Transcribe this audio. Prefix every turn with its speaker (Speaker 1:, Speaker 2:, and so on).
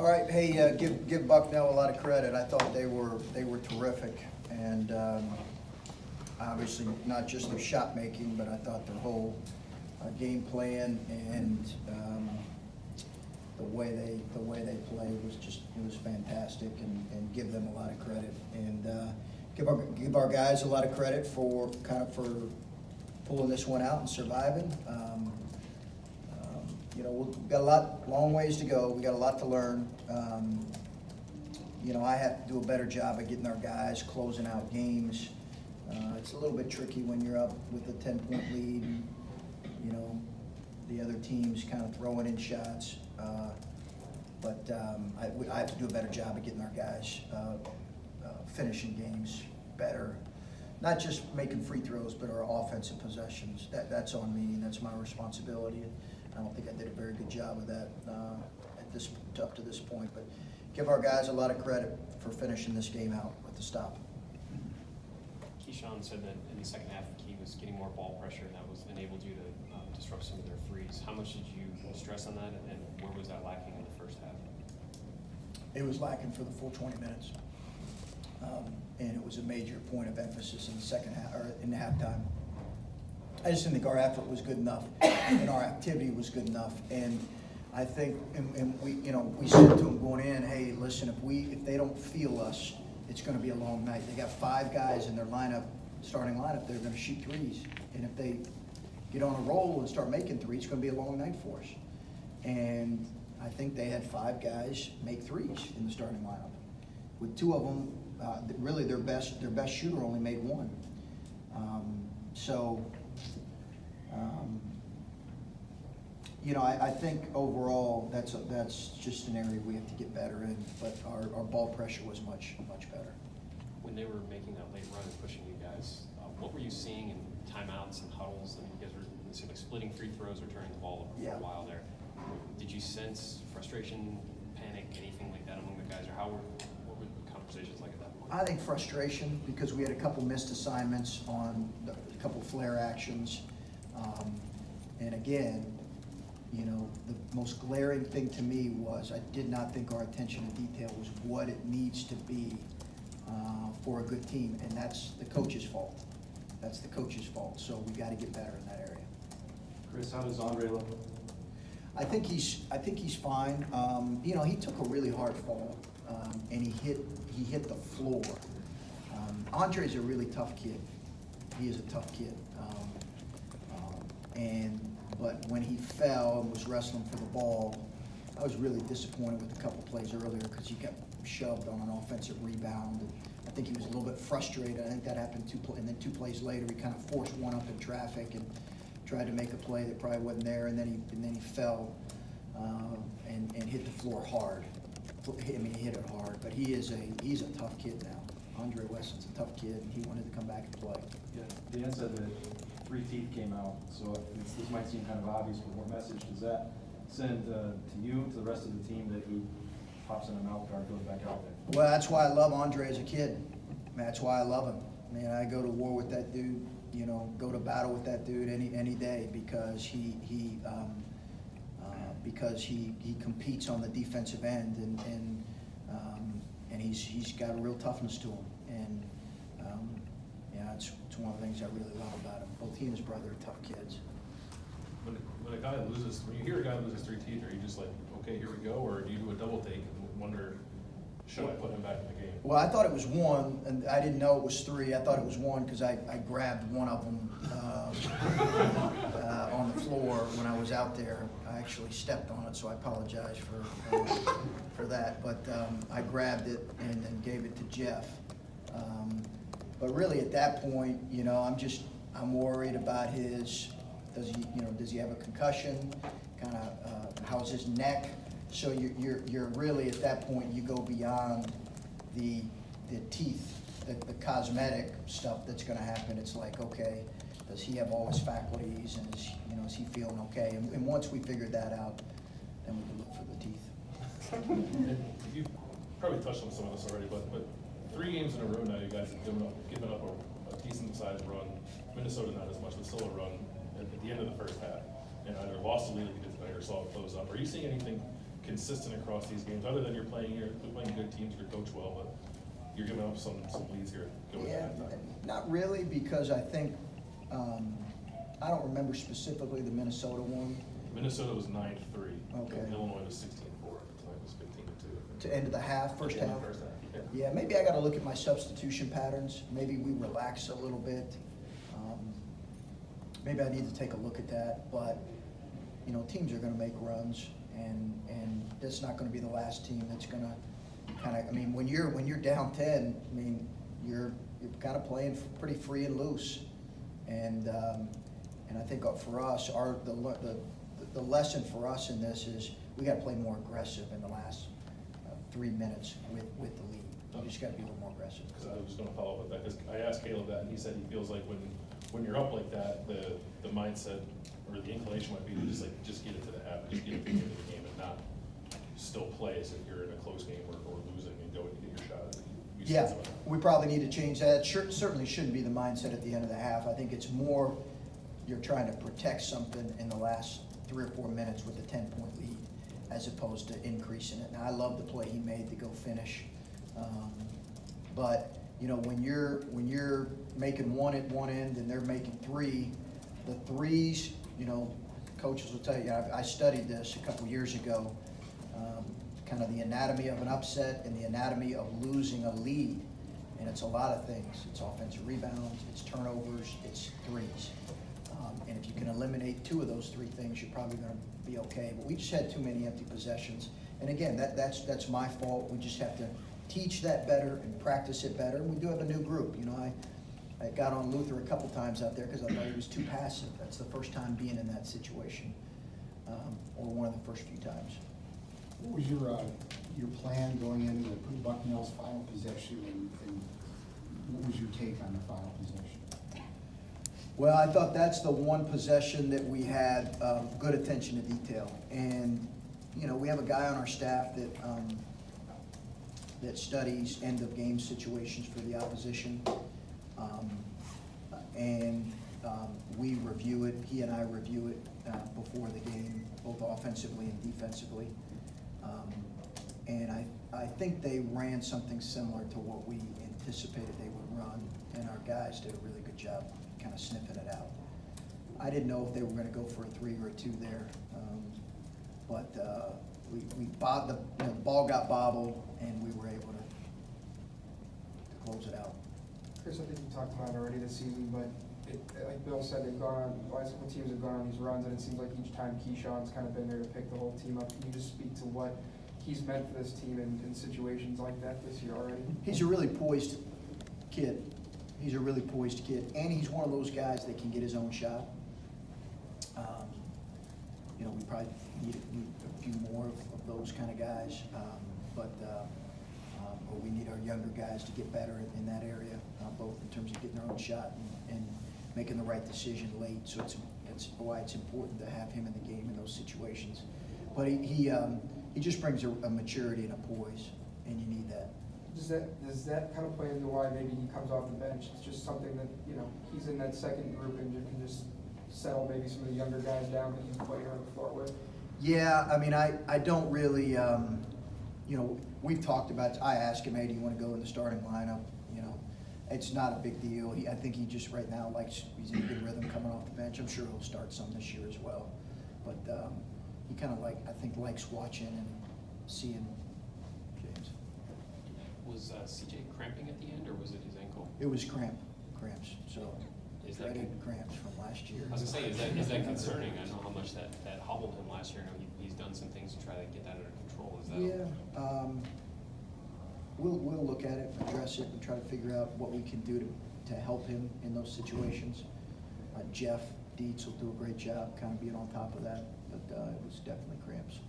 Speaker 1: All right, hey, give Bucknell a lot of credit. I thought they were terrific, and obviously not just their shot making, but I thought their whole game plan and the way they played was fantastic, and give them a lot of credit, and give our guys a lot of credit for pulling this one out and surviving. You know, we've got long ways to go. We got a lot to learn. You know, I have to do a better job of getting our guys closing out games. It's a little bit tricky when you're up with a 10-point lead, and, you know, the other team's kind of throwing in shots. But I have to do a better job of getting our guys finishing games better. Not just making free throws, but our offensive possessions. That's on me, and that's my responsibility. I don't think I did a very good job of that up to this point. But give our guys a lot of credit for finishing this game out with the stop.
Speaker 2: Keyshawn said that in the second half, Key was getting more ball pressure, and that enabled you to disrupt some of their threes. How much did you stress on that, and where was that lacking in the first half?
Speaker 1: It was lacking for the full 20 minutes. And it was a major point of emphasis in the second half, or in the halftime. I just didn't think our effort was good enough, and our activity was good enough. And I think, and we said to them going in, hey, listen, if they don't feel us, it's going to be a long night. They got 5 guys in their starting lineup. They're going to shoot threes, and if they get on a roll and start making threes, it's going to be a long night for us. And I think they had 5 guys make threes in the starting lineup. With 2 of them, really their best shooter only made 1. You know, I think overall that's just an area we have to get better in. But our ball pressure was much better.
Speaker 2: When they were making that late run and pushing you guys, what were you seeing in timeouts and huddles? I mean, you guys were like splitting free throws or turning the ball over for a while there. Did you sense frustration, panic, anything like that among the guys, or what were the conversations like at that point?
Speaker 1: I think frustration, because we had a couple missed assignments on a couple flare actions, and again, you know, the most glaring thing to me was I did not think our attention to detail was what it needs to be for a good team, and that's the coach's fault. That's the coach's fault. So we got to get better in that area.
Speaker 3: Chris, how does Andre look?
Speaker 1: I think he's fine. You know, he took a really hard fall, and he hit the floor. Andre's a really tough kid. He is a tough kid. But when he fell and was wrestling for the ball, I was really disappointed with a couple plays earlier because he got shoved on an offensive rebound. And I think he was a little bit frustrated. I think that happened and then 2 plays later, he kind of forced one up in traffic and tried to make a play that probably wasn't there, and then he fell and hit the floor hard. I mean, he hit it hard, but he's a tough kid now. Andre Wesson's a tough kid, and he wanted to come back and play.
Speaker 3: Yeah, Dan said that 3 teeth came out, so this might seem kind of obvious, but what message does that send to you, to the rest of the team, that he pops in a mouth guard, goes back out there?
Speaker 1: Well, that's why I love Andre as a kid. That's why I love him. Man, I go to war with that dude. You know, go to battle with that dude any day, because he competes on the defensive end, and he's got a real toughness to him, and yeah, it's one of the things I really love about him. Both he and his brother are tough kids.
Speaker 4: When you hear a guy loses 3 teeth, are you just like, okay, here we go, or do you do a double take and wonder, should I put him back in the game?
Speaker 1: Well, I thought it was 1, and I didn't know it was 3. I thought it was 1 because I grabbed one of them on the floor when I was out there. I actually stepped on it, so I apologize for that. But I grabbed it and then gave it to Jeff. But really, at that point, you know, I'm worried about does he have a concussion? Kind of how's his neck? So you're really at that point, you go beyond the teeth, the cosmetic stuff that's going to happen. It's like, okay, does he have all his faculties, and is he feeling okay? And once we figured that out, then we can look for the teeth.
Speaker 4: You probably touched on some of this already, but 3 games in a row now, you guys have given up a decent sized run. Minnesota not as much, but still a run at the end of the first half, and either lost the lead like you did tonight or saw it close up. Are you seeing anything consistent across these games, other than you're playing good teams, you're coached well, but you're giving up some leads here going
Speaker 1: Yeah,
Speaker 4: into halftime.
Speaker 1: not really, because I think, I don't remember specifically the Minnesota one.
Speaker 4: Minnesota was 9-3.
Speaker 1: Okay.
Speaker 4: Illinois was 16-4. Tonight was 15-2.
Speaker 1: To end of the half, first
Speaker 4: Yeah,
Speaker 1: half?
Speaker 4: first half, yeah.
Speaker 1: Yeah, maybe I gotta look at my substitution patterns. Maybe we relax a little bit. Maybe I need to take a look at that, but, you know, teams are gonna make runs, and that's not gonna be the last team that's gonna kinda, I mean, when you're down 10, I mean, you're kinda playing pretty free and loose. And I think for us, the lesson for us in this is we gotta play more aggressive in the last 3 minutes with the lead. You just gotta be a little more aggressive.
Speaker 4: Because I was just gonna follow up with that, because I asked Caleb that, and he said he feels like when you're up like that, the mindset or the inclination might be to just get it to the half, just get it to the end of the game, and not still play as if you're in a close game or losing and go and get your shot. You said
Speaker 1: Yeah,
Speaker 4: something.
Speaker 1: we probably need to change that. Certainly shouldn't be the mindset at the end of the half. I think it's more you're trying to protect something in the last 3 or 4 minutes with a 10-point lead, as opposed to increasing it. Now, I love the play he made to go finish. But, you know, when you're making one at one end and they're making 3, the 3s, you know, coaches will tell you, I studied this a couple years ago, kind of the anatomy of an upset and the anatomy of losing a lead. And it's a lot of things. It's offensive rebounds, it's turnovers, it's 3s. And if you can eliminate 2 of those 3 things, you're probably going to be okay. But we just had too many empty possessions. And again, that's my fault. We just have to teach that better and practice it better. And we do have a new group. You know, I got on Luther a couple times out there because I thought he was too passive. That's the first time being in that situation, or one of the first few times.
Speaker 5: What was your plan going into Bucknell's final possession, and what was your take on the final possession?
Speaker 1: Well, I thought that's the one possession that we had good attention to detail. And, you know, we have a guy on our staff that studies end-of-game situations for the opposition. We review it, he and I review it before the game, both offensively and defensively. And I think they ran something similar to what we anticipated they would run, and our guys did a really good job kind of sniffing it out. I didn't know if they were going to go for a 3 or a 2 there, but the ball got bobbled, and we were able to close it out.
Speaker 6: Chris, I think you talked about it already this season, but like Bill said, they've gone on, last couple teams have gone on these runs, and it seems like each time Keyshawn's kind of been there to pick the whole team up. Can you just speak to what he's meant for this team in situations like that this year already?
Speaker 1: He's a really poised kid. He's a really poised kid, and he's one of those guys that can get his own shot. You know, we probably need a few more of those kind of guys, but we need our younger guys to get better in that area, both in terms of getting their own shot and making the right decision late. So it's why it's important to have him in the game in those situations. But he just brings a maturity and a poise, and you need that.
Speaker 6: Does that kind of play into why maybe he comes off the bench? It's just something that, you know, he's in that second group and you can just settle maybe some of the younger guys down that he's playing on the floor with? Yeah,
Speaker 1: I mean, I don't really, you know, we've talked about it. I asked him, hey, do you want to go in the starting lineup? You know, it's not a big deal. I think he just right now he's in a good rhythm coming off the bench. I'm sure he'll start some this year as well. But he kind of I think likes watching and seeing James.
Speaker 2: Was CJ cramping at the end, or was it his ankle?
Speaker 1: It was cramps. So
Speaker 2: Is that
Speaker 1: dreaded cramps from last year.
Speaker 2: I was gonna say, is that concerning? I know how much that hobbled him last year. I know he's done some things to try to get that under control. Is that?
Speaker 1: Yeah. We'll look at it, address it, and try to figure out what we can do to help him in those situations. Jeff Dietz will do a great job kind of being on top of that, but it was definitely cramps.